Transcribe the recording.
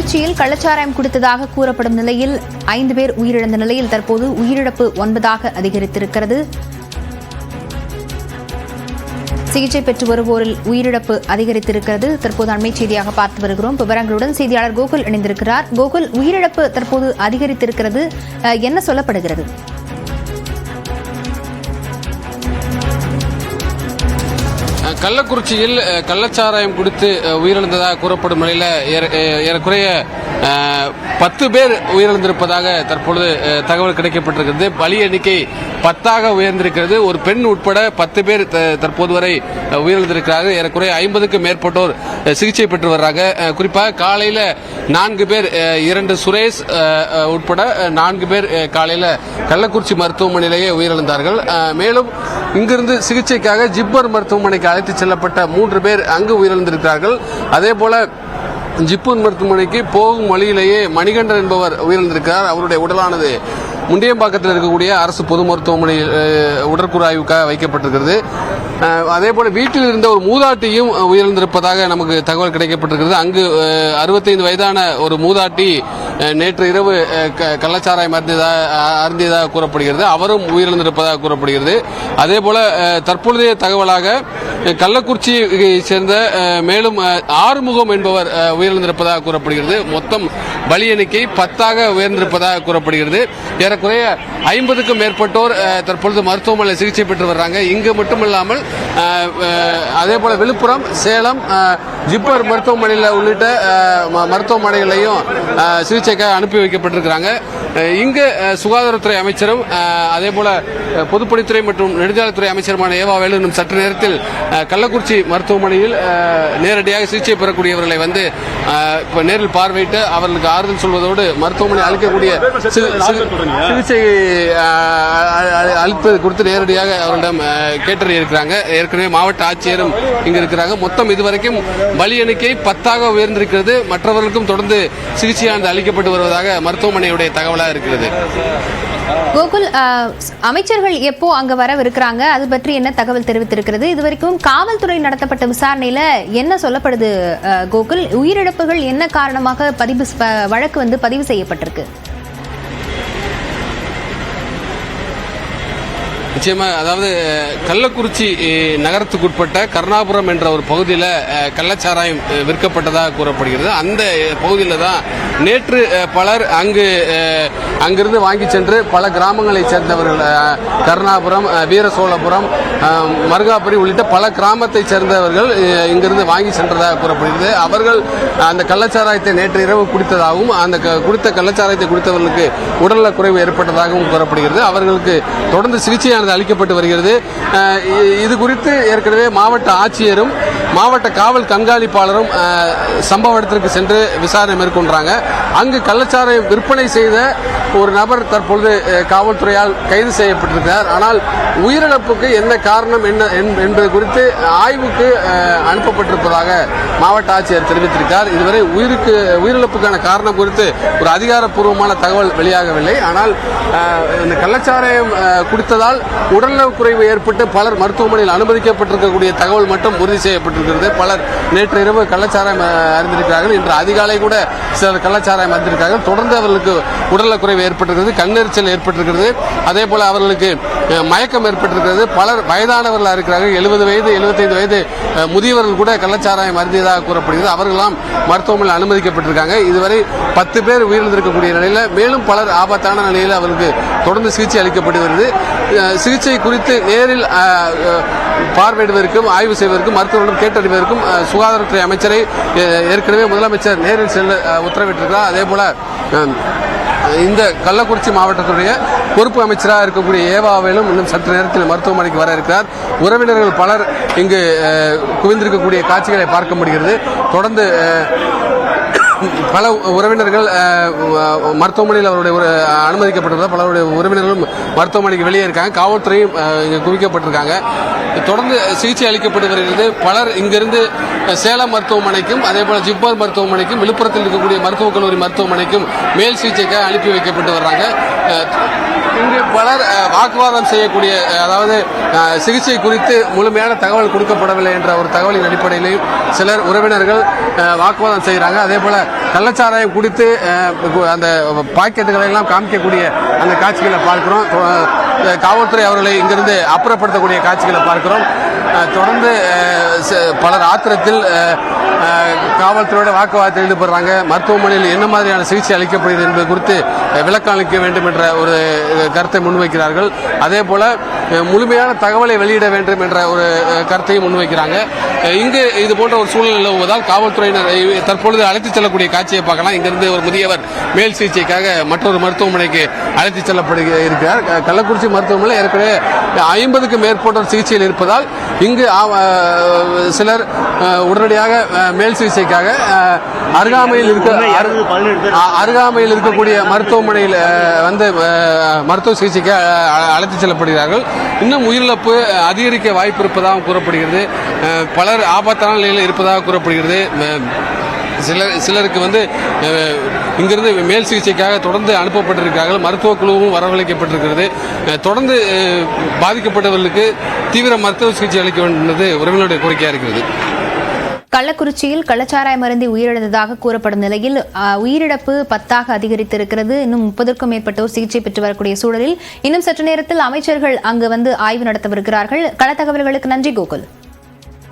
கள்ளக்குறிச்சியில் கள்ளச்சாராயம் குடித்ததாக கூறப்படும் நிலையில் 5 பேர் உயிரிழந்த நிலையில் தற்போது உயிரிழப்பு 9ஆக அதிகரித்திருக்கிறது. சிகிச்சை பெற்று வருவோரில் உயிரிழப்பு அதிகரித்திருக்கிறது. தற்போது அண்மை செய்தியாக பார்த்து வருகிறோம். விவரங்களுடன் செய்தியாளர் கோகுல் இணைந்திருக்கிறார். கோகுல், உயிரிழப்பு தற்போது அதிகரித்திருக்கிறது, என்ன சொல்லப்படுகிறது? கள்ளக்குறிச்சியில் கள்ளச்சாராயம் குடித்து உயிரிழந்ததாக கூறப்படும் நிலையில் ஏறக்குறைய 10 பேர் உயிரிழந்திருப்பதாக தற்பொழுது தகவல் கிடைக்கப்பட்டிருக்கிறது. பலி எண்ணிக்கை 10ஆக உயர்ந்திருக்கிறது. ஒரு பெண் உட்பட 10 பேர் தற்போது வரை உயிரிழந்திருக்கிறார்கள். ஏறக்குறைய 50க்கும் மேற்பட்டோர் சிகிச்சை பெற்று வர்றாங்க. குறிப்பாக காலையில் 4 பேர், 2 சுரேஷ் உட்பட 4 பேர் காலையில் கள்ளக்குறிச்சி மருத்துவமனையிலேயே உயிரிழந்தார்கள். மேலும் இங்கிருந்து சிகிச்சைக்காக ஜிப்மர் மருத்துவமனைக்கு அழைத்து செல்லப்பட்ட 3 பேர் அங்கு உயிரிழந்திருக்கிறார்கள். அதேபோல ஜிப்மர் மருத்துவமனைக்கு போகும் வழியிலேயே மணிகண்டன் என்பவர் உயிரிழந்திருக்கிறார். அவருடைய உடலானது முண்டியம்பாக்கத்தில் இருக்கக்கூடிய அரசு பொது மருத்துவமனையில் உடற்கூறு ஆய்வுக்காக வைக்கப்பட்டிருக்கிறது. அதேபோல வீட்டில் இருந்த ஒரு மூதாட்டியும் உயிரிழந்திருப்பதாக நமக்கு தகவல் கிடைக்கப்பட்டிருக்கிறது. அங்கு 65 வயதான ஒரு மூதாட்டி நேற்று இரவு கள்ளச்சாராயம் அருந்தியதாக கூறப்படுகிறது. அவரும் உயிரிழந்திருப்பதாக கூறப்படுகிறது. அதேபோல தற்பொழுதைய தகவலாக கள்ளக்குறிச்சியை சேர்ந்த மேலும் ஆறுமுகம் என்பவர் உயிரிழந்திருப்பதாக கூறப்படுகிறது. மொத்தம் பலி எண்ணிக்கை 10ஆக உயர்ந்திருப்பதாக கூறப்படுகிறது. ஏறக்குறைய 50க்கும் மேற்பட்டோர் தற்பொழுது மருத்துவமனையில் சிகிச்சை பெற்று வர்றாங்க. இங்கு மட்டுமில்லாமல் அதேபோல விழுப்புரம், சேலம், ஜிப்மர் மருத்துவமனையில் உள்ளிட்ட மருத்துவமனைகளையும் சிகிச்சைக்காக அனுப்பி வைக்கப்பட்டிருக்கிறாங்க. இங்கு சுகாதாரத்துறை அமைச்சரும் அதேபோல பொதுப்பணித்துறை மற்றும் நெடுஞ்சாலைத்துறை அமைச்சருமான ஏவா வேலு இன்னும் சற்று நேரத்தில் கள்ளக்குறிச்சி மருத்துவமனையில் நேரடியாக சிகிச்சை பெறக்கூடியவர்களை வந்து நேரில் பார்வையிட்டு அவர்களுக்கு ஆறுதல் சொல்வதோடு மருத்துவமனை அளிக்கக்கூடிய சிகிச்சை அளிப்பது குறித்து நேரடியாக அவர்களிடம் கேட்டறியிருக்கிறாங்க. ஏற்கனவே மாவட்ட ஆட்சியரும் இங்கு இருக்கிறாங்க. மொத்தம் இதுவரைக்கும் பலி எண்ணிக்கை 10ஆக உயர்ந்திருக்கிறது. மற்றவர்களுக்கும் தொடர்ந்து சிகிச்சையானது அளிக்கப்பட்டு வருவதாக மருத்துவமனையுடைய தகவலாக இருக்கிறது. கோகுல், அமைச்சர்கள் எப்போ அங்க வரவிருக்கிறாங்க, அது பற்றி என்ன தகவல் தெரிவித்திருக்கிறது? இதுவரைக்கும் காவல்துறை நடத்தப்பட்ட விசாரணையில என்ன சொல்லப்படுது கோகுல்? உயிரிழப்புகள் என்ன காரணமாக வழக்கு வந்து பதிவு செய்யப்பட்டிருக்கு? நிச்சயமா, அதாவது கள்ளக்குறிச்சி நகரத்துக்குட்பட்ட கருணாபுரம் என்ற ஒரு பகுதியில் கள்ளச்சாராயம் விற்கப்பட்டதாக கூறப்படுகிறது. அந்த பகுதியில் தான் நேற்று பலர் அங்கிருந்து வாங்கி சென்று பல கிராமங்களைச் சேர்ந்தவர்கள், கருணாபுரம், வீரசோழபுரம், மருகாபுரி உள்ளிட்ட பல கிராமத்தைச் சேர்ந்தவர்கள் இங்கிருந்து வாங்கி சென்றதாக கூறப்படுகிறது. அவர்கள் அந்த கள்ளச்சாராயத்தை நேற்று இரவு குடித்ததாகவும் அந்த குடித்த கள்ளச்சாராயத்தை குடித்தவர்களுக்கு உடல்நலக் குறைவு ஏற்பட்டதாகவும் கூறப்படுகிறது. அவர்களுக்கு தொடர்ந்து சிகிச்சையானது அளிக்கப்பட்டு வருகிறது. இது குறித்து ஏற்கனவே மாவட்ட ஆட்சியரும் மாவட்ட காவல் கண்காணிப்பாளரும் சம்பவ இடத்திற்கு சென்று விசாரணை மேற்கொண்டாங்க. அங்கு கள்ளச்சாராயம் விற்பனை செய்த ஒரு நபர் தற்பொழுது காவல்துறையால் கைது செய்யப்பட்டிருக்கிறார். ஆனால் உயிரிழப்புக்கு என்ன காரணம் என்பது குறித்து ஆய்வுக்கு அனுப்பப்பட்டிருப்பதாக மாவட்ட ஆட்சியர் தெரிவித்திருக்கிறார். இதுவரை உயிரிழப்புக்கான காரணம் குறித்து ஒரு அதிகாரப்பூர்வமான தகவல் வெளியாகவில்லை. ஆனால் இந்த கள்ளச்சாராயம் குடித்ததால் உடல்நலக் குறைவு ஏற்பட்டு பலர் மருத்துவமனையில் அனுமதிக்கப்பட்டிருக்கக்கூடிய தகவல் மட்டும் உறுதி செய்யப்பட்டிருக்கிறது. பலர் நேற்று இரவு கள்ளச்சாராயம் அறிந்திருக்கிறார்கள். இன்று அதிகாலை கூட சிலர் கள்ளச்சாராயம் அறிந்திருக்கிறார்கள். தொடர்ந்து அவர்களுக்கு உடல்நலக் குறைவு ஏற்பட்டிருக்கிறது, கண்ணெரிச்சல் ஏற்பட்டிருக்கிறது. அதே போல அவர்களுக்கு மயக்கம் ஏற்பட்டிருக்கிறது. பலர் வயதானவர்களாக இருக்கிறார்கள். 70 வயது 75 வயது முதியவர்கள் கூட கள்ளச்சாராயம் அருந்தியதாக கூறப்படுகிறது. அவர்களெல்லாம் மருத்துவமனையில் அனுமதிக்கப்பட்டிருக்காங்க. இதுவரை 10 பேர் உயிரிழந்திருக்கக்கூடிய நிலையில் மேலும் பலர் ஆபத்தான நிலையில் அவர்களுக்கு தொடர்ந்து சிகிச்சை அளிக்கப்பட்டு வருகிறது. சிகிச்சை குறித்து நேரில் பார்வையிடுவதற்கும் ஆய்வு செய்வதற்கும் மருத்துவர்களிடம் கேட்டறிவதற்கும் சுகாதாரத்துறை அமைச்சரை ஏற்கனவே முதலமைச்சர் நேரில் செல்ல உத்தரவிட்டிருக்கிறார். அதே போல இந்த கள்ளக்குறிச்சி மாவட்டத்துடைய பொறுப்பு அமைச்சராக இருக்கக்கூடிய ஏவாவேலும் இன்னும் சற்று நேரத்தில் மருத்துவமனைக்கு வர இருக்கிறார். உறவினர்கள் பலர் இங்கு குவிந்திருக்கக்கூடிய காட்சிகளை பார்க்க முடிகிறது. தொடர்ந்து பல உறவினர்கள் மருத்துவமனையில் அவருடைய அனுமதிக்கப்பட்டிருந்தார். பலருடைய உறவினர்களும் மருத்துவமனைக்கு வெளியே இருக்காங்க. காவல்துறையும் இங்கே குவிக்கப்பட்டிருக்காங்க. தொடர்ந்து சிகிச்சை அளிக்கப்பட்டு வருகிறது. பலர் இங்கிருந்து சேலம் மருத்துவமனைக்கும் அதேபோல ஜிப்மர் மருத்துவமனைக்கும் விழுப்புரத்தில் இருக்கக்கூடிய மருத்துவக் கல்லூரி மருத்துவமனைக்கும் மேல் சிகிச்சைக்காக அனுப்பி வைக்கப்பட்டு வர்றாங்க. இங்கு பலர் வாக்குவாதம் செய்யக்கூடிய, அதாவது சிகிச்சை குறித்து முழுமையான தகவல் கொடுக்கப்படவில்லை என்ற ஒரு தகவலின் அடிப்படையிலும் சிலர் உறவினர்கள் வாக்குவாதம் செய்கிறாங்க. அதே போல கள்ளச்சாராயம் குடித்து அந்த பாக்கெட்டுகளை எல்லாம் காமிக்கக்கூடிய அந்த காட்சிகளை பார்க்கிறோம். காவல்துறை அவர்களை இங்கிருந்து அப்புறப்படுத்தக்கூடிய காட்சிகளை பார்க்கிறோம். தொடர்ந்து பலர் ஆத்திரத்தில் காவல்துறையோட வாக்குவாதத்தில் ஈடுபடுறாங்க. மருத்துவமனையில் என்ன மாதிரியான சிகிச்சை அளிக்கப்படுகிறது என்பது குறித்து விளக்கம் அளிக்க வேண்டும் என்ற ஒரு கருத்தை முன்வைக்கிறார்கள். அதே போல முழுமையான தகவலை வெளியிட வேண்டும் என்ற ஒரு கருத்தையும் முன்வைக்கிறாங்க. இங்கு இது போன்ற ஒரு சூழல் நிலவுவதால் காவல்துறையினர் தற்பொழுது அழைத்துச் செல்லக்கூடிய காட்சியை பார்க்கலாம். இங்கிருந்து ஒரு முதியவர் மேல் சிகிச்சைக்காக மற்றொரு மருத்துவமனைக்கு அழைத்துச் செல்லப்படுகிறார். கள்ளக்குறிச்சி மருத்துவமனை ஏற்கனவே 50க்கும் மேற்பட்டோர் சிகிச்சையில் இருப்பதால் இங்கு சிலர் உடனடியாக மேல் சிகிச்சைக்காக அருகாமையில் இருக்கக்கூடிய மருத்துவமனையில் வந்து மருத்துவ சிகிச்சைக்கு அழைத்துச் செல்லப்படுகிறார்கள். இன்னும் உயிரிழப்பு அதிகரிக்க வாய்ப்பு இருப்பதாக கூறப்படுகிறது. பலர் ஆபத்தான நிலையில் இருப்பதாக கூறப்படுகிறது. சிலருக்கு வந்து இங்கிருந்து மேல் சிகிச்சைக்காக தொடர்ந்து அனுப்பப்பட்டிருக்கிறார்கள். மருத்துவ குழுவும் வரவழைக்கப்பட்டிருக்கிறது. தொடர்ந்து பாதிக்கப்பட்டவர்களுக்கு தீவிர மருத்துவ சிகிச்சை அளிக்க வேண்டும் என்பது உறவினருடைய கோரிக்கையாக இருக்கிறது. கள்ளக்குறிச்சியில் கள்ளச்சாராயம் அருந்தி உயிரிழந்ததாக கூறப்படும் நிலையில் உயிரிழப்பு 10ஆக அதிகரித்திருக்கிறது. இன்னும் 30க்கும் மேற்பட்டோர் சிகிச்சை பெற்று வரக்கூடிய சூழலில் இன்னும் சற்று நேரத்தில் அமைச்சர்கள் அங்கு வந்து ஆய்வு நடத்தவிருக்கிறார்கள். கள தகவல்களுக்கு நன்றி கோகுல்.